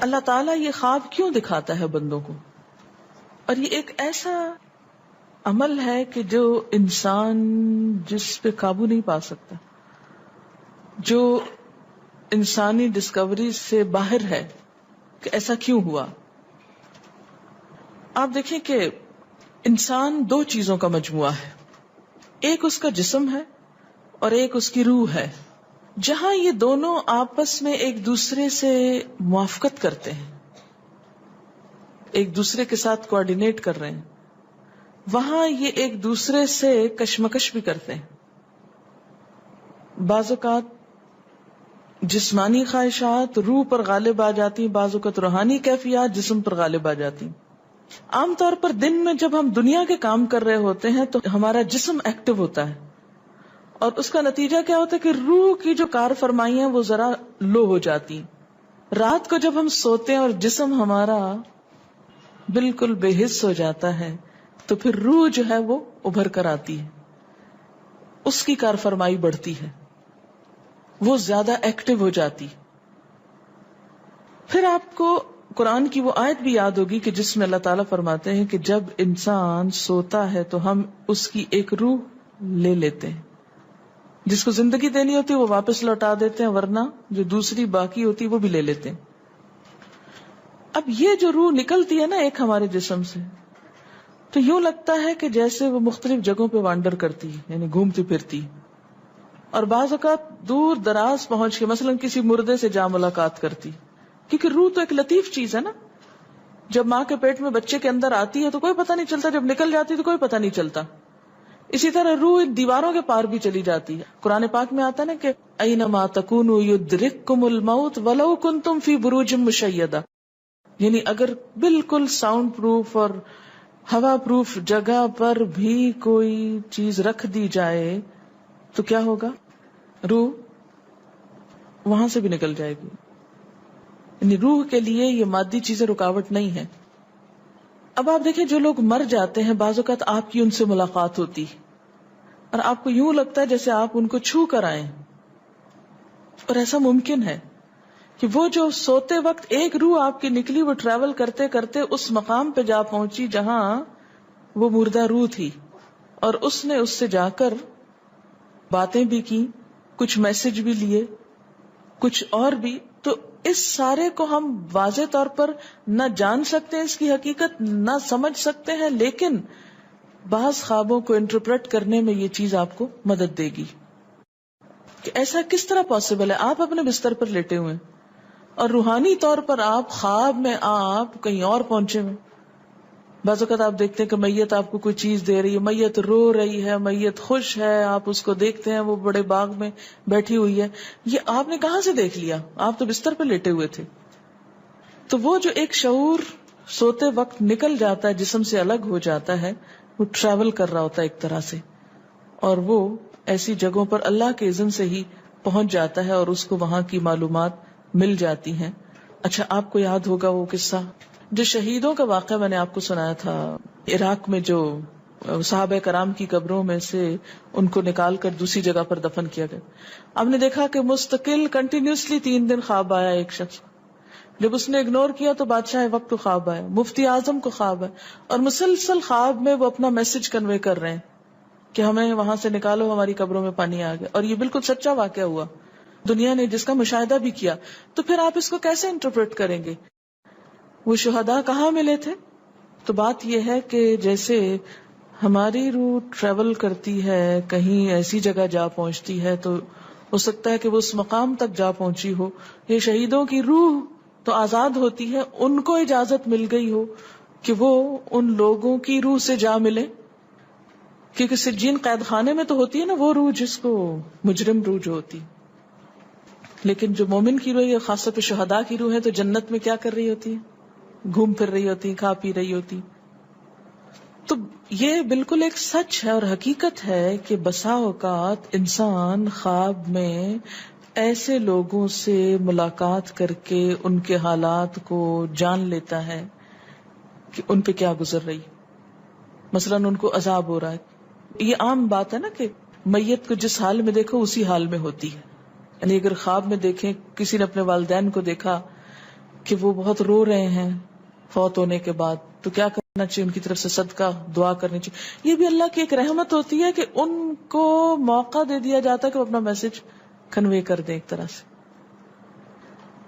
اللہ تعالیٰ یہ خواب کیوں دکھاتا ہے بندوں کو؟ اور یہ ایک ایسا عمل ہے کہ جو انسان جس پہ قابو نہیں پا سکتا، جو انسانی ڈسکوری سے باہر ہے کہ ایسا کیوں ہوا. آپ دیکھیں کہ انسان دو چیزوں کا مجموعہ ہے، ایک اس کا جسم ہے اور ایک اس کی روح ہے. جہاں یہ دونوں آپس میں ایک دوسرے سے موافقت کرتے ہیں، ایک دوسرے کے ساتھ کوآرڈینیٹ کر رہے ہیں، وہاں یہ ایک دوسرے سے کشمکش بھی کرتے ہیں. بعض اوقات جسمانی خواہشات روح پر غالب آ جاتی ہیں، بعض اوقات روحانی کیفیات جسم پر غالب آ جاتی ہیں. عام طور پر دن میں جب ہم دنیا کے کام کر رہے ہوتے ہیں تو ہمارا جسم ایکٹیو ہوتا ہے، اور اس کا نتیجہ کیا ہوتا ہے کہ روح کی جو کار فرمائی ہیں وہ ذرا لو ہو جاتی. رات کو جب ہم سوتے ہیں اور جسم ہمارا بالکل بے حس ہو جاتا ہے تو پھر روح جو ہے وہ ابھر کر آتی ہے، اس کی کار فرمائی بڑھتی ہے، وہ زیادہ ایکٹیو ہو جاتی. پھر آپ کو قرآن کی وہ آیت بھی یاد ہوگی کہ جس میں اللہ تعالیٰ فرماتے ہیں کہ جب انسان سوتا ہے تو ہم اس کی ایک روح لے لیتے ہیں، جس کو زندگی دینی ہوتی ہے وہ واپس لوٹا دیتے ہیں، ورنہ جو دوسری باقی ہوتی ہے وہ بھی لے لیتے ہیں. اب یہ جو روح نکلتی ہے نا ایک ہمارے جسم سے، تو یوں لگتا ہے کہ جیسے وہ مختلف جگہوں پہ وانڈر کرتی ہے، یعنی گھومتی پھرتی، اور بعض اوقات دور دراز پہنچ کے مثلا کسی مردے سے جا ملاقات کرتی، کیونکہ روح تو ایک لطیف چیز ہے نا. جب ماں کے پیٹ میں بچے کے اندر آتی ہے تو کوئی پتہ نہیں چلتا، جب نکل جاتی تو کوئی پتہ نہیں چلتا. اسی طرح روح دیواروں کے پار بھی چلی جاتی ہے. قرآن پاک میں آتا نا کہ اینما تکونوا یدرککم الموت ولو کنتم فی بروج مشیدہ، یعنی اگر بالکل ساؤنڈ پروف اور ہوا پروف جگہ پر بھی کوئی چیز رکھ دی جائے تو کیا ہوگا؟ روح وہاں سے بھی نکل جائے گی. یعنی روح کے لیے یہ مادی چیزیں رکاوٹ نہیں ہے. اب آپ دیکھیں جو لوگ مر جاتے ہیں بعض اوقات آپ کی ان سے ملاقات ہوتی اور آپ کو یوں لگتا ہے جیسے آپ ان کو چھو کر آئیں، اور ایسا ممکن ہے کہ وہ جو سوتے وقت ایک روح آپ کی نکلی وہ ٹریول کرتے کرتے اس مقام پہ جا پہنچی جہاں وہ مردہ روح تھی، اور اس نے اس سے جا کر باتیں بھی کی، کچھ میسج بھی لیے، کچھ اور بھی. تو اس سارے کو ہم واضح طور پر نہ جان سکتے ہیں، اس کی حقیقت نہ سمجھ سکتے ہیں، لیکن بعض خوابوں کو انٹرپریٹ کرنے میں یہ چیز آپ کو مدد دے گی کہ ایسا کس طرح پاسبل ہے. آپ اپنے بستر پر لیٹے ہوئے اور روحانی طور پر آپ خواب میں آپ کہیں اور پہنچے ہوئے. بعض اوقات آپ دیکھتے ہیں کہ میت آپ کو کوئی چیز دے رہی ہے، میت رو رہی ہے، میت خوش ہے، آپ اس کو دیکھتے ہیں وہ بڑے باغ میں بیٹھی ہوئی ہے. یہ آپ نے کہاں سے دیکھ لیا؟ آپ تو بستر پہ لیٹے ہوئے تھے. تو وہ جو ایک شعور سوتے وقت نکل جاتا ہے، جسم سے الگ ہو جاتا ہے، وہ ٹریول کر رہا ہوتا ہے ایک طرح سے، اور وہ ایسی جگہوں پر اللہ کے اذن سے ہی پہنچ جاتا ہے اور اس کو وہاں کی معلومات مل جاتی ہیں. اچھا آپ کو یاد ہوگا وہ قصہ جو شہیدوں کا واقعہ میں نے آپ کو سنایا تھا، عراق میں جو صحابہ کرام کی قبروں میں سے ان کو نکال کر دوسری جگہ پر دفن کیا گیا. آپ نے دیکھا کہ مستقل کنٹینیوسلی 3 دن خواب آیا ایک شخص، جب اس نے اگنور کیا تو بادشاہ وقت کو خواب آیا، مفتی اعظم کو خواب ہے، اور مسلسل خواب میں وہ اپنا میسج کنوے کر رہے ہیں کہ ہمیں وہاں سے نکالو، ہماری قبروں میں پانی آ گیا. اور یہ بالکل سچا واقعہ ہوا، دنیا نے جس کا مشاہدہ بھی کیا. تو پھر آپ اس کو کیسے انٹرپریٹ کریں گے؟ وہ شہداء کہاں ملے تھے؟ تو بات یہ ہے کہ جیسے ہماری روح ٹریول کرتی ہے، کہیں ایسی جگہ جا پہنچتی ہے، تو ہو سکتا ہے کہ وہ اس مقام تک جا پہنچی ہو. یہ شہیدوں کی روح تو آزاد ہوتی ہے، ان کو اجازت مل گئی ہو کہ وہ ان لوگوں کی روح سے جا ملے، کیونکہ سجین قید خانے میں تو ہوتی ہے نا وہ روح جس کو مجرم روح جو ہوتی، لیکن جو مومن کی روح ہے، خاص طور پہ شہداء کی روح ہے، تو جنت میں کیا کر رہی ہوتی ہے؟ گھوم پھر رہی ہوتی، کھا پی رہی ہوتی. تو یہ بالکل ایک سچ ہے اور حقیقت ہے کہ بسا اوقات انسان خواب میں ایسے لوگوں سے ملاقات کر کے ان کے حالات کو جان لیتا ہے کہ ان پہ کیا گزر رہی. مثلا ان کو عذاب ہو رہا ہے. یہ عام بات ہے نا کہ میت کو جس حال میں دیکھو اسی حال میں ہوتی ہے. یعنی اگر خواب میں دیکھیں کسی نے اپنے والدین کو دیکھا کہ وہ بہت رو رہے ہیں فوت ہونے کے بعد، تو کیا کرنا چاہیے؟ ان کی طرف سے صدقہ دعا کرنی چاہیے. یہ بھی اللہ کی ایک رحمت ہوتی ہے کہ ان کو موقع دے دیا جاتا ہے کہ وہ اپنا میسج کنوے کر دیں. ایک طرح سے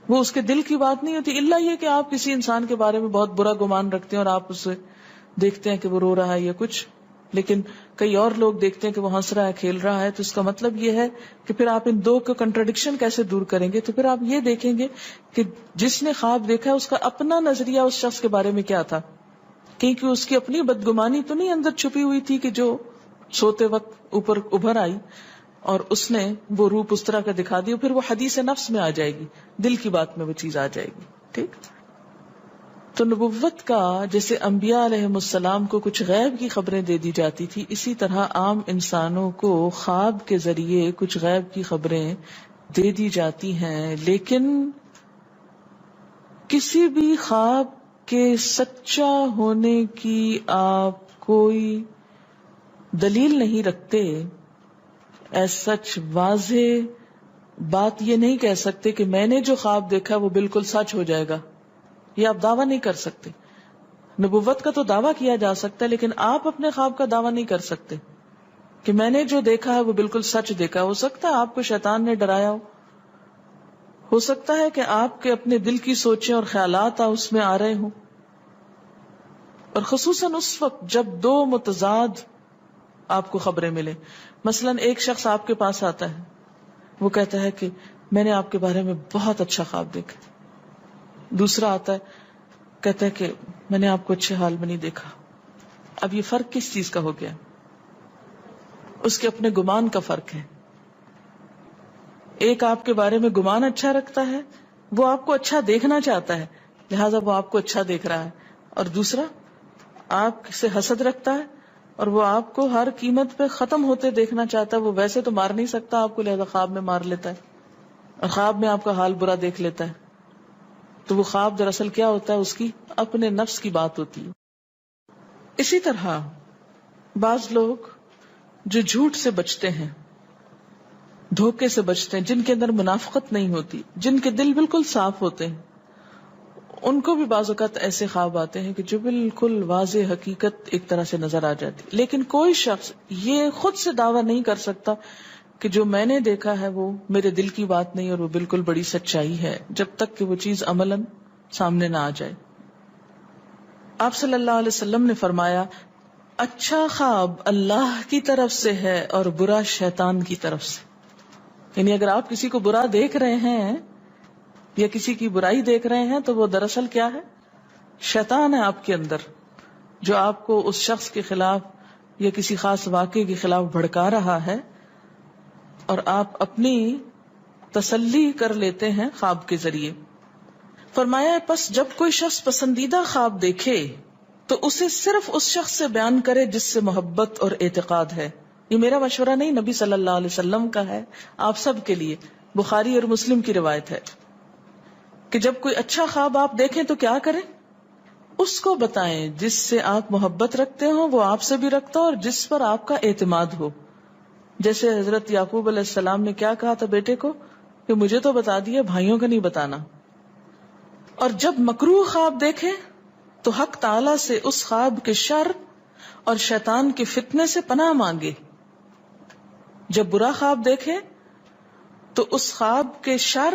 وہ اس کے دل کی بات نہیں ہوتی، الا یہ کہ آپ کسی انسان کے بارے میں بہت برا گمان رکھتے ہیں اور آپ اسے دیکھتے ہیں کہ وہ رو رہا ہے یا کچھ، لیکن کئی اور لوگ دیکھتے ہیں کہ وہ ہنس رہا ہے، کھیل رہا ہے. تو اس کا مطلب یہ ہے کہ پھر آپ ان دو کو کنٹراڈکشن کیسے دور کریں گے؟ تو پھر آپ یہ دیکھیں گے کہ جس نے خواب دیکھا اس کا اپنا نظریہ اس شخص کے بارے میں کیا تھا، کیونکہ اس کی اپنی بدگمانی تو نہیں اندر چھپی ہوئی تھی کہ جو سوتے وقت اوپر ابھر آئی اور اس نے وہ روپ اس طرح کا دکھا دیا. پھر وہ حدیث نفس میں آ جائے گی، دل کی بات میں وہ چیز آ جائے گی. ٹھیک. تو نبوت کا جیسے انبیاء علیہ السلام کو کچھ غیب کی خبریں دے دی جاتی تھی، اسی طرح عام انسانوں کو خواب کے ذریعے کچھ غیب کی خبریں دے دی جاتی ہیں. لیکن کسی بھی خواب کے سچا ہونے کی آپ کوئی دلیل نہیں رکھتے. ایز سچ واضح بات یہ نہیں کہہ سکتے کہ میں نے جو خواب دیکھا وہ بالکل سچ ہو جائے گا، یہ آپ دعویٰ نہیں کر سکتے. نبوت کا تو دعویٰ کیا جا سکتا ہے، لیکن آپ اپنے خواب کا دعویٰ نہیں کر سکتے کہ میں نے جو دیکھا ہے وہ بالکل سچ دیکھا. ہو سکتا ہے آپ کو شیطان نے ڈرایا ہو سکتا ہے کہ آپ کے اپنے دل کی سوچیں اور خیالات اس میں آ رہے ہوں. اور خصوصاً اس وقت جب دو متضاد آپ کو خبریں ملیں. مثلاً ایک شخص آپ کے پاس آتا ہے، وہ کہتا ہے کہ میں نے آپ کے بارے میں بہت اچھا خواب دیکھا. دوسرا آتا ہے کہتا ہے کہ میں نے آپ کو اچھے حال میں نہیں دیکھا. اب یہ فرق کس چیز کا ہو گیا؟ اس کے اپنے گمان کا فرق ہے. ایک آپ کے بارے میں گمان اچھا رکھتا ہے، وہ آپ کو اچھا دیکھنا چاہتا ہے لہذا وہ آپ کو اچھا دیکھ رہا ہے. اور دوسرا آپ سے حسد رکھتا ہے اور وہ آپ کو ہر قیمت پہ ختم ہوتے دیکھنا چاہتا ہے. وہ ویسے تو مار نہیں سکتا آپ کو، لہذا خواب میں مار لیتا ہے اور خواب میں آپ کا حال برا دیکھ لیتا ہے. تو وہ خواب دراصل کیا ہوتا ہے؟ اس کی اپنے نفس کی بات ہوتی ہے. اسی طرح بعض لوگ جو جھوٹ سے بچتے ہیں، دھوکے سے بچتے ہیں، جن کے اندر منافقت نہیں ہوتی، جن کے دل بالکل صاف ہوتے ہیں، ان کو بھی بعض اوقات ایسے خواب آتے ہیں کہ جو بالکل واضح حقیقت ایک طرح سے نظر آ جاتی. لیکن کوئی شخص یہ خود سے دعویٰ نہیں کر سکتا کہ جو میں نے دیکھا ہے وہ میرے دل کی بات نہیں اور وہ بالکل بڑی سچائی ہے، جب تک کہ وہ چیز عملاً سامنے نہ آ جائے. آپ صلی اللہ علیہ وسلم نے فرمایا اچھا خواب اللہ کی طرف سے ہے اور برا شیطان کی طرف سے. یعنی اگر آپ کسی کو برا دیکھ رہے ہیں یا کسی کی برائی دیکھ رہے ہیں تو وہ دراصل کیا ہے؟ شیطان ہے آپ کے اندر، جو آپ کو اس شخص کے خلاف یا کسی خاص واقعے کے خلاف بھڑکا رہا ہے، اور آپ اپنی تسلی کر لیتے ہیں خواب کے ذریعے. فرمایا پس جب کوئی شخص پسندیدہ خواب دیکھے تو اسے صرف اس شخص سے بیان کرے جس سے محبت اور اعتقاد ہے. یہ میرا مشورہ نہیں، نبی صلی اللہ علیہ وسلم کا ہے آپ سب کے لیے. بخاری اور مسلم کی روایت ہے کہ جب کوئی اچھا خواب آپ دیکھیں تو کیا کریں؟ اس کو بتائیں جس سے آپ محبت رکھتے ہو، وہ آپ سے بھی رکھتا ہو اور جس پر آپ کا اعتماد ہو. جیسے حضرت یعقوب علیہ السلام نے کیا کہا تھا بیٹے کو کہ مجھے تو بتا دیا، بھائیوں کا نہیں بتانا. اور جب مکروہ خواب دیکھیں تو حق تعالی سے اس خواب کے شر اور شیطان کے فتنے سے پناہ مانگے. جب برا خواب دیکھیں تو اس خواب کے شر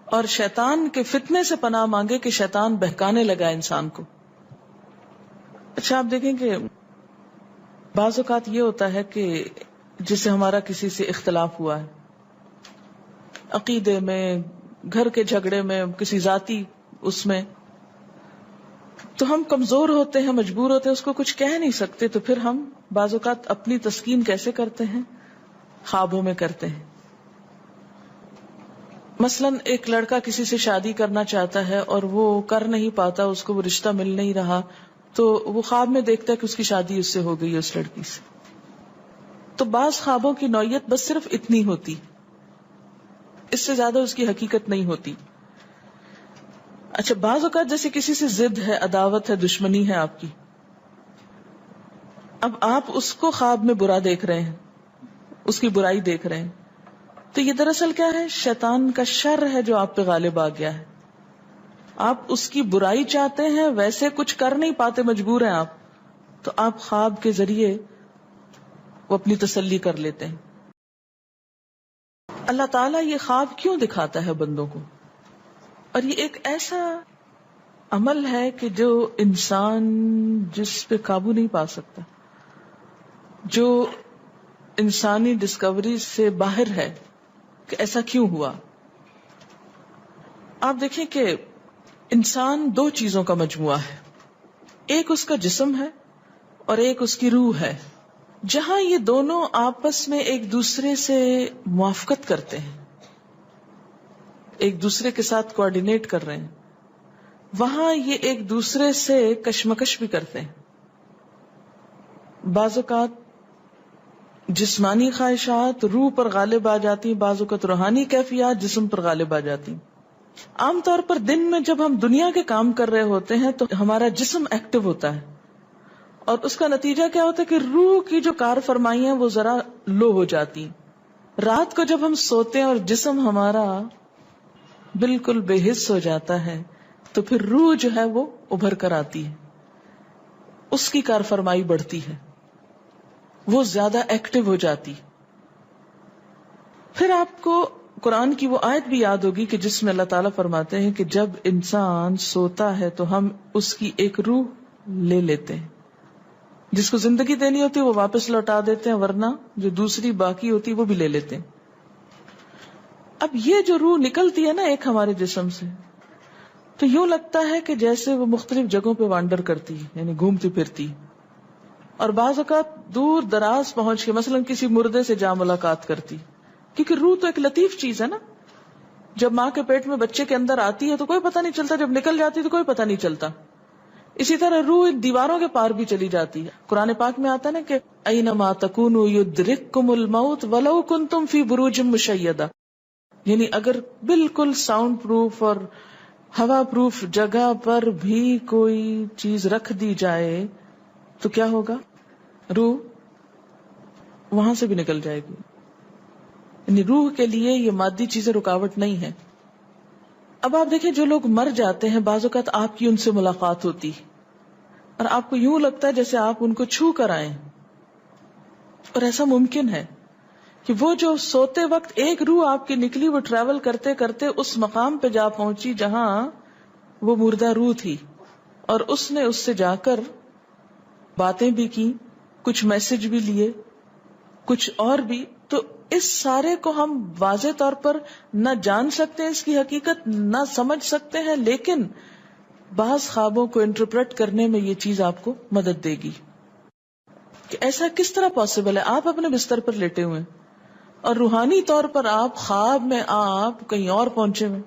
اور شیطان کے فتنے سے پناہ مانگے کہ شیطان بہکانے لگا انسان کو. اچھا آپ دیکھیں کہ بعض اوقات یہ ہوتا ہے کہ جسے ہمارا کسی سے اختلاف ہوا ہے، عقیدے میں، گھر کے جھگڑے میں، کسی ذاتی اس میں، تو ہم کمزور ہوتے ہیں، مجبور ہوتے ہیں، اس کو کچھ کہہ نہیں سکتے. تو پھر ہم بعض اوقات اپنی تسکین کیسے کرتے ہیں؟ خوابوں میں کرتے ہیں. مثلاً ایک لڑکا کسی سے شادی کرنا چاہتا ہے اور وہ کر نہیں پاتا، اس کو وہ رشتہ مل نہیں رہا، تو وہ خواب میں دیکھتا ہے کہ اس کی شادی اس سے ہو گئی ہے، اس لڑکی سے. تو بعض خوابوں کی نوعیت بس صرف اتنی ہوتی، اس سے زیادہ اس کی حقیقت نہیں ہوتی. اچھا بعض اوقات جیسے کسی سے ضد ہے، عداوت ہے، دشمنی ہے آپ کی، اب آپ اس کو خواب میں برا دیکھ رہے ہیں، اس کی برائی دیکھ رہے ہیں، تو یہ دراصل کیا ہے؟ شیطان کا شر ہے جو آپ پہ غالب آ گیا ہے. آپ اس کی برائی چاہتے ہیں، ویسے کچھ کر نہیں پاتے، مجبور ہیں آپ، تو آپ خواب کے ذریعے وہ اپنی تسلی کر لیتے ہیں. اللہ تعالیٰ یہ خواب کیوں دکھاتا ہے بندوں کو؟ اور یہ ایک ایسا عمل ہے کہ جو انسان جس پہ قابو نہیں پا سکتا، جو انسانی ڈسکوری سے باہر ہے کہ ایسا کیوں ہوا. آپ دیکھیں کہ انسان دو چیزوں کا مجموعہ ہے، ایک اس کا جسم ہے اور ایک اس کی روح ہے. جہاں یہ دونوں آپس میں ایک دوسرے سے موافقت کرتے ہیں، ایک دوسرے کے ساتھ کوآرڈینیٹ کر رہے ہیں، وہاں یہ ایک دوسرے سے کشمکش بھی کرتے ہیں. بعض اوقات جسمانی خواہشات روح پر غالب آ جاتی ہیں، بعض اوقات روحانی کیفیات جسم پر غالب آ جاتی ہیں. عام طور پر دن میں جب ہم دنیا کے کام کر رہے ہوتے ہیں تو ہمارا جسم ایکٹیو ہوتا ہے، اور اس کا نتیجہ کیا ہوتا ہے کہ روح کی جو کار فرمائی ہیں وہ ذرا لو ہو جاتی ہیں. رات کو جب ہم سوتے ہیں اور جسم ہمارا بالکل بے حس ہو جاتا ہے تو پھر روح جو ہے وہ ابھر کر آتی ہے، اس کی کار فرمائی بڑھتی ہے، وہ زیادہ ایکٹیو ہو جاتی. پھر آپ کو قرآن کی وہ آیت بھی یاد ہوگی کہ جس میں اللہ تعالیٰ فرماتے ہیں کہ جب انسان سوتا ہے تو ہم اس کی ایک روح لے لیتے ہیں. جس کو زندگی دینی ہوتی ہے وہ واپس لوٹا دیتے ہیں، ورنہ جو دوسری باقی ہوتی ہے وہ بھی لے لیتے ہیں. اب یہ جو روح نکلتی ہے نا ایک ہمارے جسم سے، تو یوں لگتا ہے کہ جیسے وہ مختلف جگہوں پہ وانڈر کرتی، یعنی گھومتی پھرتی، اور بعض اوقات دور دراز پہنچ کے مثلا کسی مردے سے جا ملاقات کرتی. کیونکہ روح تو ایک لطیف چیز ہے نا، جب ماں کے پیٹ میں بچے کے اندر آتی ہے تو کوئی پتہ نہیں چلتا، جب نکل جاتی تو کوئی پتہ نہیں چلتا. اسی طرح روح دیواروں کے پار بھی چلی جاتی ہے. قرآن پاک میں آتا ہے نا کہ اینما تکونوا یدرککم الموت ولو کنتم فی بروج مشیدہ، یعنی اگر بالکل ساؤنڈ پروف اور ہوا پروف جگہ پر بھی کوئی چیز رکھ دی جائے تو کیا ہوگا؟ روح وہاں سے بھی نکل جائے گی. یعنی روح کے لیے یہ مادی چیزیں رکاوٹ نہیں ہے. اب آپ دیکھیں جو لوگ مر جاتے ہیں بعض اوقات آپ کی ان سے ملاقات ہوتی اور آپ کو یوں لگتا ہے جیسے آپ ان کو چھو کر آئیں، اور ایسا ممکن ہے کہ وہ جو سوتے وقت ایک روح آپ کی نکلی، وہ ٹریول کرتے کرتے اس مقام پہ جا پہنچی جہاں وہ مردہ روح تھی، اور اس نے اس سے جا کر باتیں بھی کی، کچھ میسج بھی لیے، کچھ اور بھی. تو اس سارے کو ہم واضح طور پر نہ جان سکتے ہیں، اس کی حقیقت نہ سمجھ سکتے ہیں، لیکن بعض خوابوں کو انٹرپریٹ کرنے میں یہ چیز آپ کو مدد دے گی کہ ایسا کس طرح پاسبل ہے. آپ اپنے بستر پر لیٹے ہوئے اور روحانی طور پر آپ خواب میں آپ کہیں اور پہنچے ہوئے.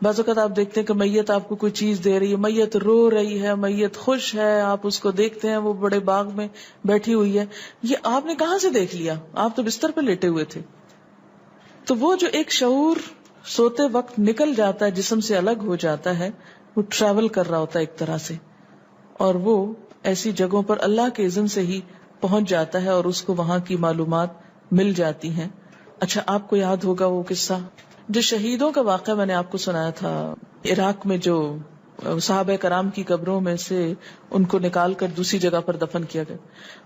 بعض اوقات آپ دیکھتے ہیں کہ میت آپ کو کوئی چیز دے رہی ہے، میت رو رہی ہے، میت خوش ہے، آپ اس کو دیکھتے ہیں وہ بڑے باغ میں بیٹھی ہوئی ہے. یہ آپ نے کہاں سے دیکھ لیا؟ آپ تو بستر پہ لیٹے ہوئے تھے. تو وہ جو ایک شعور سوتے وقت نکل جاتا ہے، جسم سے الگ ہو جاتا ہے، وہ ٹریول کر رہا ہوتا ہے ایک طرح سے، اور وہ ایسی جگہوں پر اللہ کے اذن سے ہی پہنچ جاتا ہے اور اس کو وہاں کی معلومات مل جاتی ہیں. اچھا، آپ کو یاد ہوگا وہ قصہ جو شہیدوں کا واقعہ میں نے آپ کو سنایا تھا، عراق میں جو صحابہ کرام کی قبروں میں سے ان کو نکال کر دوسری جگہ پر دفن کیا گیا.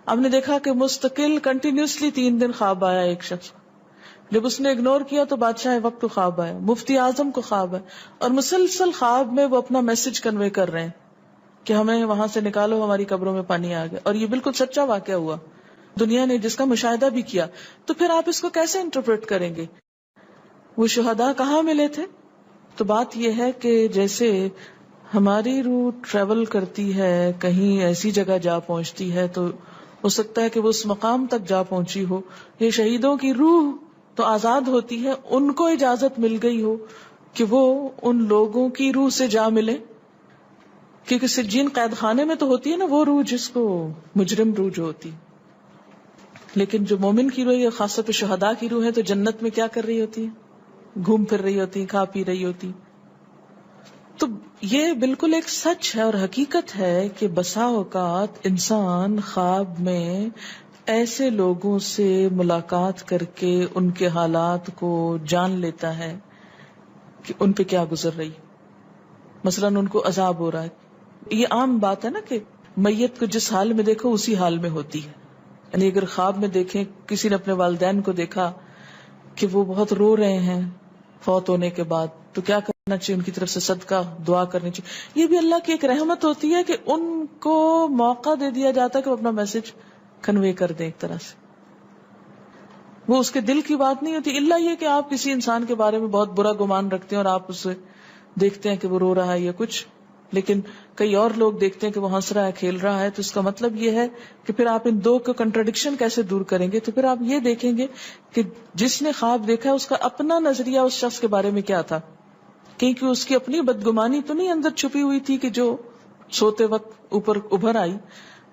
آپ نے دیکھا کہ مستقل کنٹینیوسلی 3 دن خواب آیا ایک شخص، جب اس نے اگنور کیا تو بادشاہ وقت کو خواب آیا، مفتی اعظم کو خواب ہے، اور مسلسل خواب میں وہ اپنا میسج کنوے کر رہے ہیں کہ ہمیں وہاں سے نکالو، ہماری قبروں میں پانی آ گیا. اور یہ بالکل سچا واقعہ ہوا، دنیا نے جس کا مشاہدہ بھی کیا. تو پھر آپ اس کو کیسے انٹرپریٹ کریں گے؟ وہ شہداء کہاں ملے تھے؟ تو بات یہ ہے کہ جیسے ہماری روح ٹریول کرتی ہے، کہیں ایسی جگہ جا پہنچتی ہے تو ہو سکتا ہے کہ وہ اس مقام تک جا پہنچی ہو. یہ شہیدوں کی روح تو آزاد ہوتی ہے، ان کو اجازت مل گئی ہو کہ وہ ان لوگوں کی روح سے جا ملے، کیونکہ سجین قید خانے میں تو ہوتی ہے نا وہ روح جس کو مجرم روح جو ہوتی. لیکن جو مومن کی روح ہے، خاص طور پہ شہداء کی روح ہے، تو جنت میں کیا کر رہی ہوتی ہے؟ گھوم پھر رہی ہوتی، کھا پی رہی ہوتی. تو یہ بالکل ایک سچ ہے اور حقیقت ہے کہ بسا اوقات انسان خواب میں ایسے لوگوں سے ملاقات کر کے ان کے حالات کو جان لیتا ہے کہ ان پہ کیا گزر رہی. مثلاً ان کو عذاب ہو رہا ہے. یہ عام بات ہے نا کہ میت کو جس حال میں دیکھو اسی حال میں ہوتی ہے. یعنی اگر خواب میں دیکھیں کسی نے اپنے والدین کو دیکھا کہ وہ بہت رو رہے ہیں فوت ہونے کے بعد, تو کیا کرنا چاہیے؟ ان کی طرف سے صدقہ دعا کرنی چاہیے. یہ بھی اللہ کی ایک رحمت ہوتی ہے کہ ان کو موقع دے دیا جاتا ہے کہ وہ اپنا میسج کنوے کر دیں. ایک طرح سے وہ اس کے دل کی بات نہیں ہوتی, الا یہ کہ آپ کسی انسان کے بارے میں بہت برا گمان رکھتے ہیں اور آپ اسے دیکھتے ہیں کہ وہ رو رہا ہے یا کچھ, لیکن کئی اور لوگ دیکھتے ہیں کہ وہ ہنس رہا ہے, کھیل رہا ہے. تو اس کا مطلب یہ ہے کہ پھر آپ ان دو کا کنٹرڈکشن کیسے دور کریں گے؟ تو پھر آپ یہ دیکھیں گے کہ جس نے خواب دیکھا ہے اس کا اپنا نظریہ اس شخص کے بارے میں کیا تھا, کیونکہ اس کی اپنی بدگمانی تو نہیں اندر چھپی ہوئی تھی کہ جو سوتے وقت اوپر ابھر آئی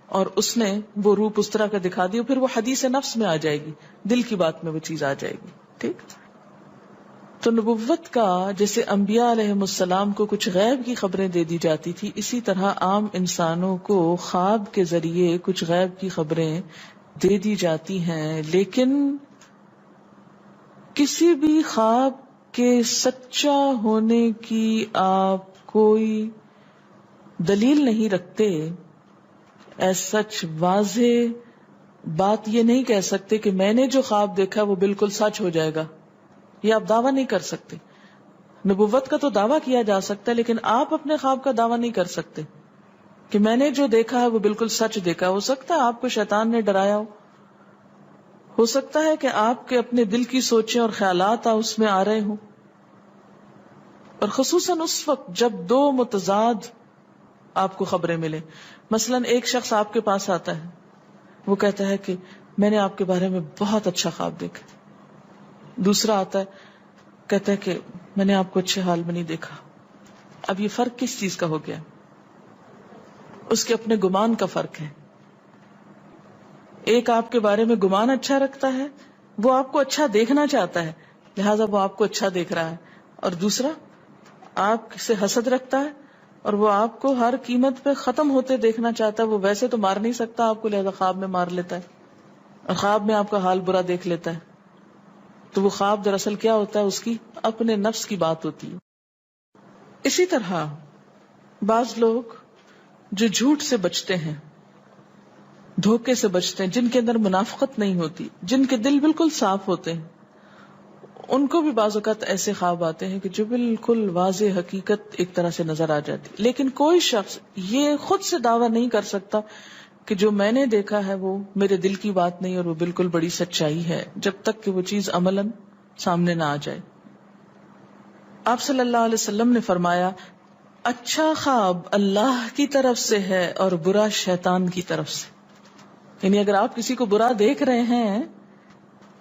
اور اس نے وہ روپ اس طرح کا دکھا دیا, پھر وہ حدیث نفس میں آ جائے گی, دل کی بات میں وہ چیز آ جائے گی. ٹھیک. تو نبوت کا جیسے انبیاء علیہ السلام کو کچھ غیب کی خبریں دے دی جاتی تھی, اسی طرح عام انسانوں کو خواب کے ذریعے کچھ غیب کی خبریں دے دی جاتی ہیں. لیکن کسی بھی خواب کے سچا ہونے کی آپ کوئی دلیل نہیں رکھتے. ایز سچ واضح بات یہ نہیں کہہ سکتے کہ میں نے جو خواب دیکھا وہ بالکل سچ ہو جائے گا, یہ آپ دعویٰ نہیں کر سکتے. نبوت کا تو دعویٰ کیا جا سکتا ہے, لیکن آپ اپنے خواب کا دعویٰ نہیں کر سکتے کہ میں نے جو دیکھا ہے وہ بالکل سچ دیکھا. ہو سکتا ہے آپ کو شیطان نے ڈرایا ہو سکتا ہے کہ آپ کے اپنے دل کی سوچیں اور خیالات اس میں آ رہے ہوں, اور خصوصاً اس وقت جب دو متضاد آپ کو خبریں ملیں. مثلاً ایک شخص آپ کے پاس آتا ہے, وہ کہتا ہے کہ میں نے آپ کے بارے میں بہت اچھا خواب دیکھا. دوسرا آتا ہے کہتا ہے کہ میں نے آپ کو اچھے حال میں نہیں دیکھا. اب یہ فرق کس چیز کا ہو گیا؟ اس کے اپنے گمان کا فرق ہے. ایک آپ کے بارے میں گمان اچھا رکھتا ہے, وہ آپ کو اچھا دیکھنا چاہتا ہے لہذا وہ آپ کو اچھا دیکھ رہا ہے, اور دوسرا آپ سے حسد رکھتا ہے اور وہ آپ کو ہر قیمت پہ ختم ہوتے دیکھنا چاہتا ہے. وہ ویسے تو مار نہیں سکتا آپ کو, لہذا خواب میں مار لیتا ہے اور خواب میں آپ کا حال برا دیکھ لیتا ہے. تو وہ خواب دراصل کیا ہوتا ہے؟ اس کی اپنے نفس کی بات ہوتی ہے. اسی طرح بعض لوگ جو جھوٹ سے بچتے ہیں, دھوکے سے بچتے ہیں, جن کے اندر منافقت نہیں ہوتی, جن کے دل بالکل صاف ہوتے ہیں, ان کو بھی بعض اوقات ایسے خواب آتے ہیں کہ جو بالکل واضح حقیقت ایک طرح سے نظر آ جاتی. لیکن کوئی شخص یہ خود سے دعویٰ نہیں کر سکتا کہ جو میں نے دیکھا ہے وہ میرے دل کی بات نہیں اور وہ بالکل بڑی سچائی ہے, جب تک کہ وہ چیز عملاً سامنے نہ آ جائے. آپ صلی اللہ علیہ وسلم نے فرمایا, اچھا خواب اللہ کی طرف سے ہے اور برا شیطان کی طرف سے. یعنی اگر آپ کسی کو برا دیکھ رہے ہیں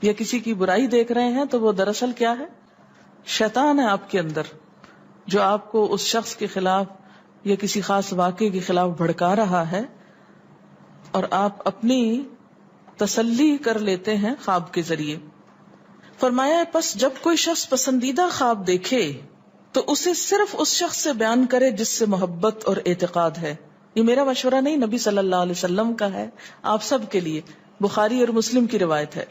یا کسی کی برائی دیکھ رہے ہیں تو وہ دراصل کیا ہے؟ شیطان ہے آپ کے اندر, جو آپ کو اس شخص کے خلاف یا کسی خاص واقعے کے خلاف بھڑکا رہا ہے, اور آپ اپنی تسلی کر لیتے ہیں خواب کے ذریعے. فرمایا پس جب کوئی شخص پسندیدہ خواب دیکھے تو اسے صرف اس شخص سے بیان کرے جس سے محبت اور اعتقاد ہے. یہ میرا مشورہ نہیں, نبی صلی اللہ علیہ وسلم کا ہے آپ سب کے لیے. بخاری اور مسلم کی روایت ہے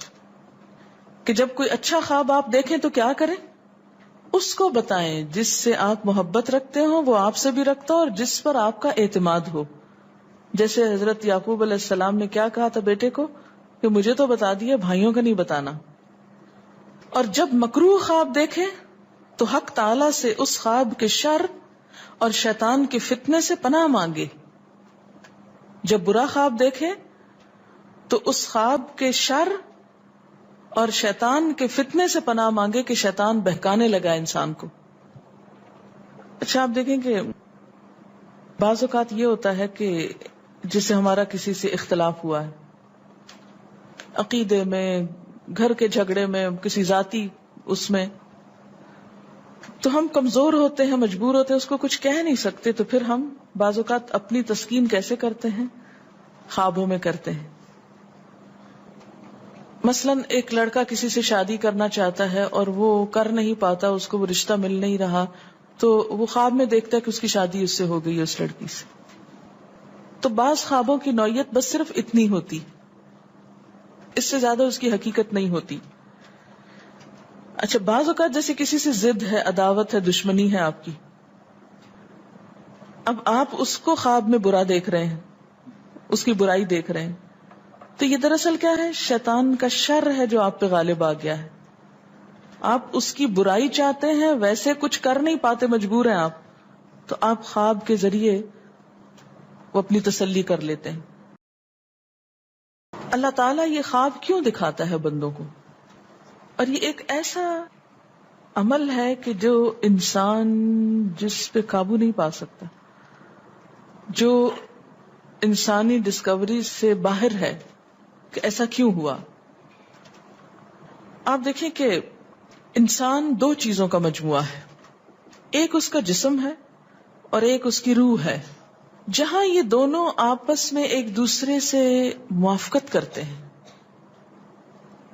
کہ جب کوئی اچھا خواب آپ دیکھیں تو کیا کریں؟ اس کو بتائیں جس سے آپ محبت رکھتے ہو, وہ آپ سے بھی رکھتا ہو اور جس پر آپ کا اعتماد ہو. جیسے حضرت یعقوب علیہ السلام نے کیا کہا تھا بیٹے کو کہ مجھے تو بتا دیا, بھائیوں کا نہیں بتانا. اور جب مکروہ خواب دیکھے تو حق تعالی سے اس خواب کے شر اور شیطان کے فتنے سے پناہ مانگے. جب برا خواب دیکھے تو اس خواب کے شر اور شیطان کے فتنے سے پناہ مانگے کہ شیطان بہکانے لگا انسان کو. اچھا آپ دیکھیں کہ بعض اوقات یہ ہوتا ہے کہ جسے ہمارا کسی سے اختلاف ہوا ہے, عقیدے میں, گھر کے جھگڑے میں, کسی ذاتی اس میں, تو ہم کمزور ہوتے ہیں, مجبور ہوتے ہیں, اس کو کچھ کہہ نہیں سکتے. تو پھر ہم بعض اوقات اپنی تسکین کیسے کرتے ہیں؟ خوابوں میں کرتے ہیں. مثلاً ایک لڑکا کسی سے شادی کرنا چاہتا ہے اور وہ کر نہیں پاتا, اس کو وہ رشتہ مل نہیں رہا, تو وہ خواب میں دیکھتا ہے کہ اس کی شادی اس سے ہو گئی ہے, اس لڑکی سے. تو بعض خوابوں کی نوعیت بس صرف اتنی ہوتی, اس سے زیادہ اس کی حقیقت نہیں ہوتی. اچھا بعض اوقات جیسے کسی سے ضد ہے, عداوت ہے, دشمنی ہے آپ کی, اب آپ اس کو خواب میں برا دیکھ رہے ہیں، اس کی برائی دیکھ رہے ہیں، تو یہ دراصل کیا ہے؟ شیطان کا شر ہے جو آپ پہ غالب آ گیا ہے. آپ اس کی برائی چاہتے ہیں، ویسے کچھ کر نہیں پاتے، مجبور ہیں آپ، تو آپ خواب کے ذریعے وہ اپنی تسلی کر لیتے ہیں. اللہ تعالیٰ یہ خواب کیوں دکھاتا ہے بندوں کو؟ اور یہ ایک ایسا عمل ہے کہ جو انسان جس پہ قابو نہیں پا سکتا، جو انسانی ڈسکوری سے باہر ہے کہ ایسا کیوں ہوا. آپ دیکھیں کہ انسان دو چیزوں کا مجموعہ ہے، ایک اس کا جسم ہے اور ایک اس کی روح ہے. جہاں یہ دونوں آپس میں ایک دوسرے سے موافقت کرتے ہیں،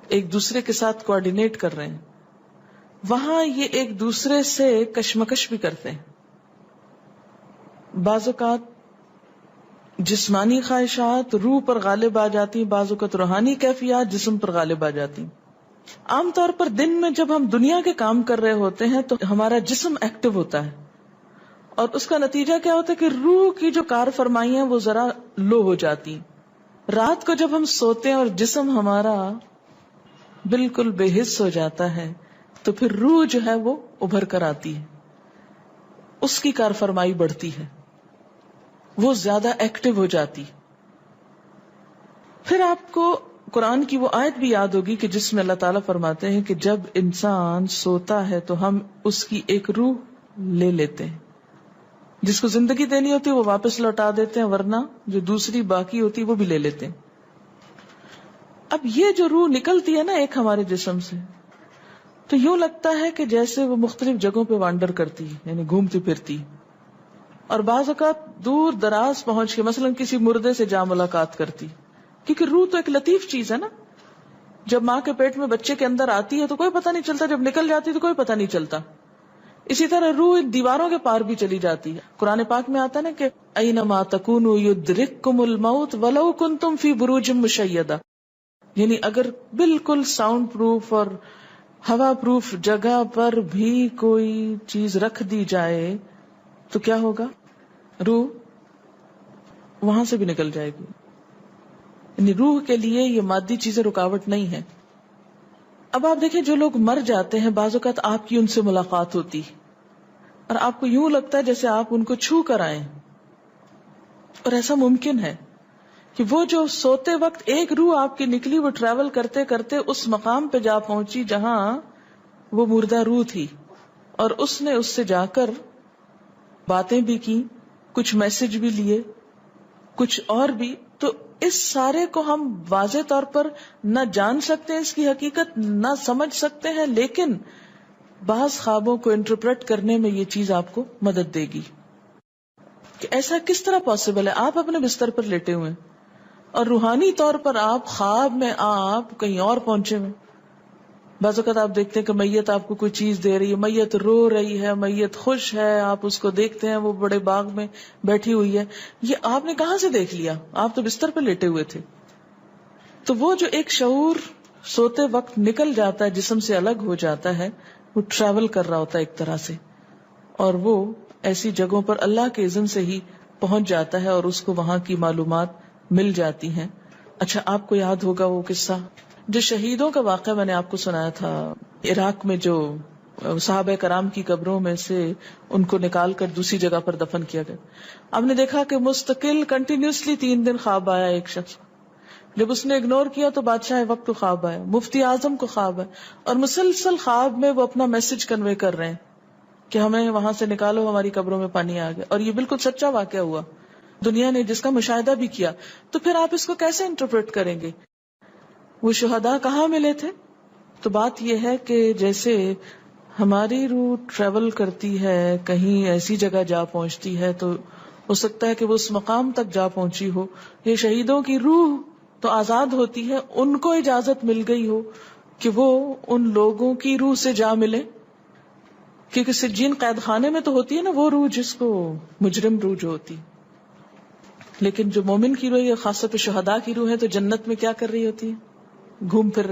ایک دوسرے کے ساتھ کوآرڈینیٹ کر رہے ہیں، وہاں یہ ایک دوسرے سے کشمکش بھی کرتے ہیں. بعض اوقات جسمانی خواہشات روح پر غالب آ جاتی ہیں، بعض اوقات روحانی کیفیات جسم پر غالب آ جاتی ہیں. عام طور پر دن میں جب ہم دنیا کے کام کر رہے ہوتے ہیں تو ہمارا جسم ایکٹیو ہوتا ہے، اور اس کا نتیجہ کیا ہوتا ہے کہ روح کی جو کار فرمائی ہیں وہ ذرا لو ہو جاتی. رات کو جب ہم سوتے ہیں اور جسم ہمارا بالکل بے حس ہو جاتا ہے تو پھر روح جو ہے وہ ابھر کر آتی ہے، اس کی کار فرمائی بڑھتی ہے، وہ زیادہ ایکٹیو ہو جاتی. پھر آپ کو قرآن کی وہ آیت بھی یاد ہوگی کہ جس میں اللہ تعالیٰ فرماتے ہیں کہ جب انسان سوتا ہے تو ہم اس کی ایک روح لے لیتے ہیں. جس کو زندگی دینی ہوتی ہے وہ واپس لوٹا دیتے ہیں، ورنہ جو دوسری باقی ہوتی ہے وہ بھی لے لیتے ہیں. اب یہ جو روح نکلتی ہے نا ایک ہمارے جسم سے، تو یوں لگتا ہے کہ جیسے وہ مختلف جگہوں پہ وانڈر کرتی ہے، یعنی گھومتی پھرتی، اور بعض اوقات دور دراز پہنچ کے مثلا کسی مردے سے جا ملاقات کرتی. کیونکہ روح تو ایک لطیف چیز ہے نا، جب ماں کے پیٹ میں بچے کے اندر آتی ہے تو کوئی پتہ نہیں چلتا، جب نکل جاتی ہے تو کوئی پتہ نہیں چلتا. اسی طرح روح دیواروں کے پار بھی چلی جاتی ہے. قرآن پاک میں آتا ہے نا کہ اینما تکونوا یدرککم الموت ولو کنتم فی بروج مشیدہ، یعنی اگر بالکل ساؤنڈ پروف اور ہوا پروف جگہ پر بھی کوئی چیز رکھ دی جائے تو کیا ہوگا؟ روح وہاں سے بھی نکل جائے گی. یعنی روح کے لیے یہ مادی چیزیں رکاوٹ نہیں ہے. اب آپ دیکھیں جو لوگ مر جاتے ہیں بعض اوقات آپ کی ان سے ملاقات ہوتی اور آپ کو یوں لگتا ہے جیسے آپ ان کو چھو کر آئیں، اور ایسا ممکن ہے کہ وہ جو سوتے وقت ایک روح آپ کی نکلی، وہ ٹریول کرتے کرتے اس مقام پہ جا پہنچی جہاں وہ مردہ روح تھی، اور اس نے اس سے جا کر باتیں بھی کی، کچھ میسج بھی لیے، کچھ اور بھی. تو اس سارے کو ہم واضح طور پر نہ جان سکتے ہیں، اس کی حقیقت نہ سمجھ سکتے ہیں، لیکن بعض خوابوں کو انٹرپریٹ کرنے میں یہ چیز آپ کو مدد دے گی کہ ایسا کس طرح پاسبل ہے. آپ اپنے بستر پر لیٹے ہوئے اور روحانی طور پر آپ خواب میں آپ کہیں اور پہنچے ہوئے. بعض اوقات آپ دیکھتے ہیں کہ میت آپ کو کوئی چیز دے رہی ہے، میت رو رہی ہے، میت خوش ہے، آپ اس کو دیکھتے ہیں وہ بڑے باغ میں بیٹھی ہوئی ہے. یہ آپ نے کہاں سے دیکھ لیا؟ آپ تو بستر پہ لیٹے ہوئے تھے. تو وہ جو ایک شعور سوتے وقت نکل جاتا ہے، جسم سے الگ ہو جاتا ہے، وہ ٹریول کر رہا ہوتا ہے ایک طرح سے، اور وہ ایسی جگہوں پر اللہ کے اذن سے ہی پہنچ جاتا ہے اور اس کو وہاں کی معلومات مل جاتی ہیں. اچھا، آپ کو یاد ہوگا وہ قصہ جو شہیدوں کا واقعہ میں نے آپ کو سنایا تھا، عراق میں جو صحابہ کرام کی قبروں میں سے ان کو نکال کر دوسری جگہ پر دفن کیا گیا. آپ نے دیکھا کہ مستقل کنٹینیوسلی 3 دن خواب آیا ایک شخص، جب اس نے اگنور کیا تو بادشاہ وقت کو خواب آیا، مفتی اعظم کو خواب ہے، اور مسلسل خواب میں وہ اپنا میسج کنوے کر رہے ہیں کہ ہمیں وہاں سے نکالو، ہماری قبروں میں پانی آ گیا. اور یہ بالکل سچا واقعہ ہوا، دنیا نے جس کا مشاہدہ بھی کیا. تو پھر آپ اس کو کیسے انٹرپریٹ کریں گے؟ وہ شہداء کہاں ملے تھے؟ تو بات یہ ہے کہ جیسے ہماری روح ٹریول کرتی ہے، کہیں ایسی جگہ جا پہنچتی ہے، تو ہو سکتا ہے کہ وہ اس مقام تک جا پہنچی ہو. یہ شہیدوں کی روح تو آزاد ہوتی ہے، ان کو اجازت مل گئی ہو کہ وہ ان لوگوں کی روح سے جا ملے، کیونکہ سجین قید خانے میں تو ہوتی ہے نا وہ روح جس کو مجرم روح جو ہوتی، لیکن جو مومن کی روح ہے، خاص طور پہ شہداء کی روح ہے، تو جنت میں کیا کر رہی ہوتی ہے؟ گھوم پھر رہی